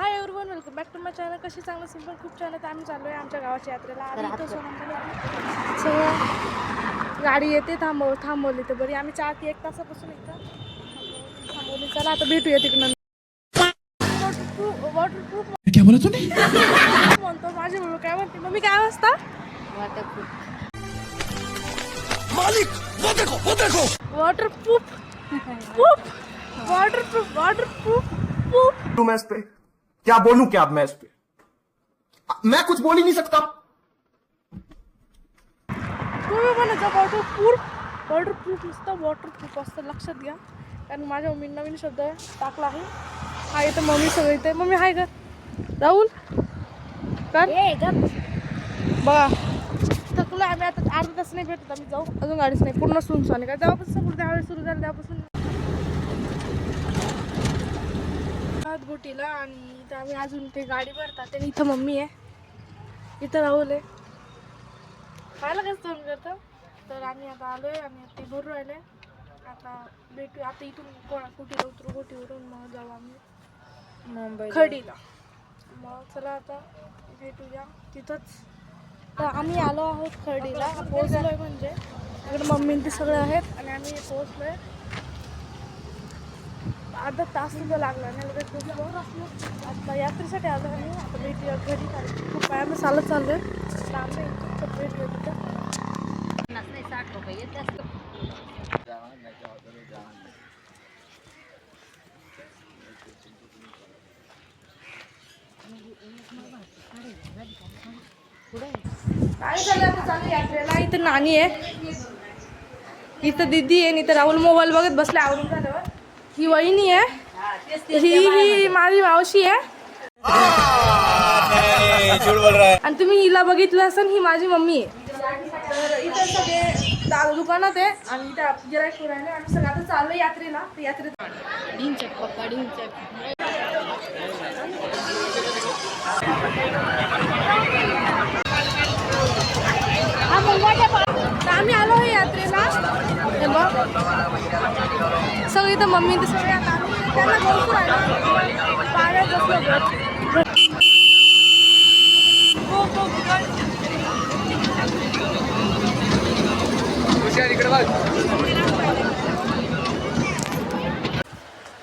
High everyone, welcome back to my channel. कशी चांगलं simple खूप छान आहे. आम्ही चाललो आहे आमच्या गावाच्या यात्रेला. आम्ही इथं सगळं गाडी येते थांबवली तर बरी. आम्ही 4 ते 1 तासापासून इथं थांबवली. चला आता भेटूया तिकडं. वॉटरप्रूफ क्या बोला तूने? म्हणतो माझी मुलं काय म्हणते मम्मी काय वाजता मालिक वो देखो वॉटरप्रूफ मैं इस पे क्या बोलूं क्या अब मैं इस पे मैं कुछ बोल ही नहीं सकता. तुम्ही म्हणायचं वॉटरप्रूफ नुसतं वॉटरप्रूफ असतं, लक्षात घ्या. कारण माझ्या मम्मीने नवीन शब्द टाकला आहे. हाय तर मम्मी सगळं इथे. मम्मी हाय कर राहुल कर बघा. थकलो आम्ही आता. अर्धा तास नाही भेटत आम्ही जाऊ. अजून गाडीच नाही, पूर्ण सुनसान आहे. तेव्हापासून त्यावेळेस सुरू झालं तेव्हापासून गोटीला. आणि इथं आम्ही अजून ते गाडी भरतात आणि इथं मम्मी आहे, इथं राहुल आहे. खायला कसं तोंड करतं. तर आम्ही आता आलोय आणि ते भरू राहिले. आता भेटू. आता इथून गोटीला उतरू. गोटीवरून मग जाऊ आम्ही मुंबई खडीला. मग चला आता भेटूया तिथंच. तर आम्ही आलो आहोत खडीला. पोहोचलोय म्हणजे इकडे मम्मी ते सगळे आहेत आणि आम्ही पोहोचलोय. अर्धा तास सुद्धा लागला नाही. लगेच पोहोचलो. आता यात्रेसाठी आलो आम्ही. आता भेटूया घरी. खूप पायानं चालत चाललोय. लांब आहे तर भेटूया तिथं. काय झालं आता चालू यात्रेला. इथं नानी आहे, इथं दीदी आहे, इथं राहुल मोबाईल बघत बसले आवरून झाल्यावर. ही वहिनी आहे, ही माझी मावशी आहे. आणि तुम्ही हिला बघितलं असेल, ही माझी मम्मी आहे. तर इथं सगळे दुकानात आहे आणि इथं गिराईक राहिले. आम्ही सगळं आता चाललो यात्रेला. तर यात्रेत आम्ही आलो आहे यात्रेला. सगळी तर मम्मी ते सगळे आता आम्ही त्यांना बघतो राहिलो. पाण्यात बसलो.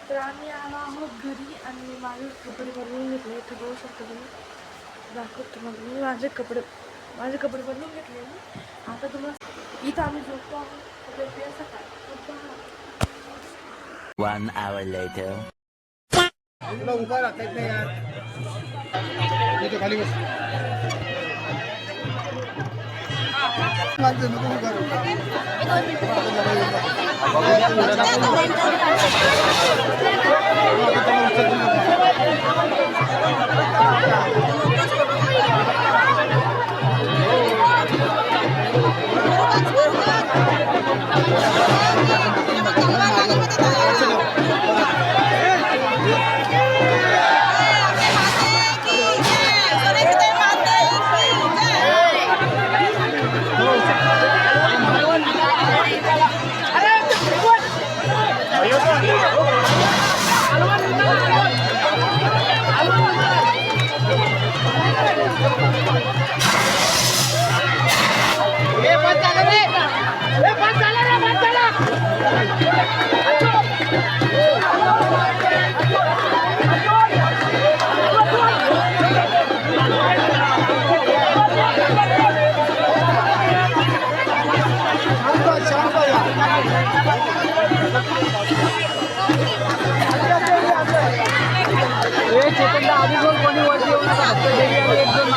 तर आम्ही आलो आहोत घरी आणि माझे कपडे बदलून घेतले. इथे बघू शकतो तुम्ही. दाखवतो मग मी माझे कपडे बदलून घेतले मी. आता तुम्हाला इथं आम्ही झोपतो आहोत. सकाळी 1 hour later. उभा राहता येत नाही यार. खाली बस. कोणी वरती येऊ नका. एक दोन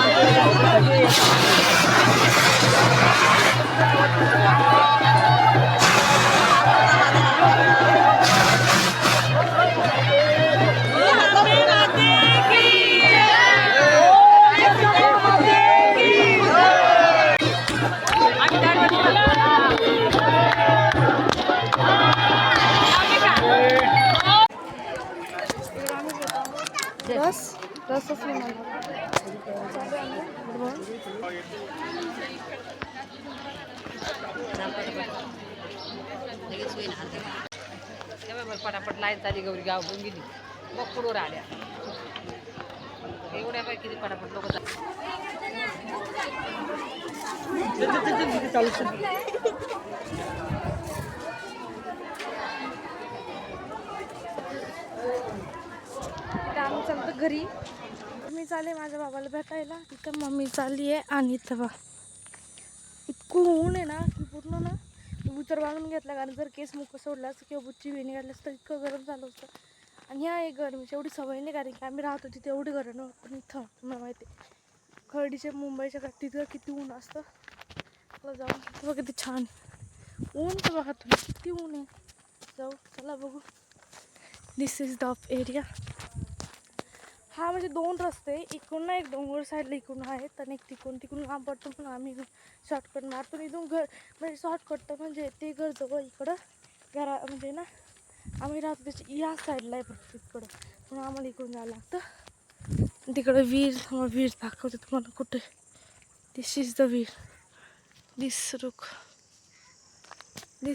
रसच नाही मला. पटापट लाईन चाली गौरी गाव गेली मग पुढं आल्या. आता आम्ही चालतो घरी. मी चालले माझ्या बाबाला भेटायला. तिथं मम्मी चालली आहे आणि इथं बा इतकं ऊन आहे ना की पूर्ण ना बुचर बांधून घेतला. कारण जर केस मुख सोडला असतं किंवा बुच्ची वेणी काढली तर इतकं गरम झालं होतं. आणि ह्या एक गरमीची एवढी सवय नाही, कारण की आम्ही राहतो तिथे एवढी गरम नव्हतं. पण इथं तुम्हाला माहिती आहे खर्डीच्या मुंबईच्या का तिथं किती ऊन असतं. चला जाऊ बघा किती छान ऊन. तर बघा तुम्ही किती ऊन आहे. जाऊ चला बघू. दिस इज द एरिया. हा म्हणजे 2 रस्ते, इकडून ना एक डोंगर साईडला इकडून आहेत आणि एक तिकडून लांब पडतो. पण आम्ही शॉर्टकट मारतो. इथून घर म्हणजे शॉर्टकट तर म्हणजे ते घर जवळ इकडं घरा म्हणजे ना आम्ही राहतो त्याची या साईडला आहे फक्त इकडं. म्हणून आम्हाला इकडून जायला लागतं. तिकडं विहीर दाखवते तुम्हाला कुठे. दिस इज द विहीर. दिस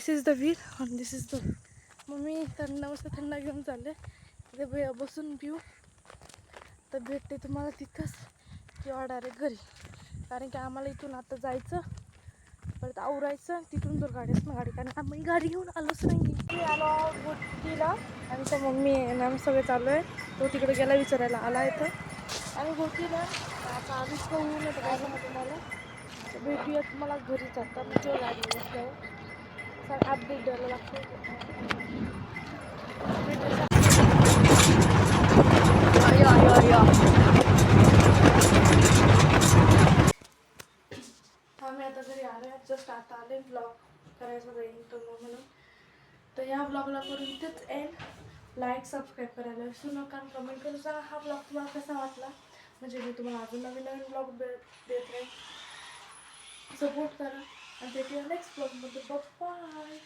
इज द विहीर आणि दिस इज द. मग मी मस्त थंड घेऊन चालले तिथे बसून पिऊ. तर भेटते तुम्हाला तिथंच किंवा डायरेक्ट घरी. कारण की आम्हाला इथून आता जायचं, परत आवरायचं, तिथून जर गाडी असणं गाडी. कारण आम्ही गाडी घेऊन आलोच नाही. मी आलो गोटीला आणि तर मम्मी आहे आम्ही सगळे चालू आहे. तो तिकडे गेला विचारायला आला इथं आणि गोटीला. आता आम्ही खाऊन येतो काय सांगा तुम्हाला. तर भेटूया तुम्हाला घरी जाता म्हणजे गाडी बसल्यावर अपडेट द्यायला लागतो. आम्ही आता घरी आलो. जस्ट आता आले. ब्लॉग करायचं राहील तर म्हणून. तर ह्या ब्लॉगला करून इथेच एंड. लाईक सबस्क्राईब करायला विसरू नका. कमेंट करून सांगा हा ब्लॉग तुम्हाला कसा वाटला. म्हणजे मी तुम्हाला अजून नवीन ब्लॉग देत राहील. सपोर्ट करा आणि भेटूया नेक्स्ट ब्लॉगमध्ये. बाय.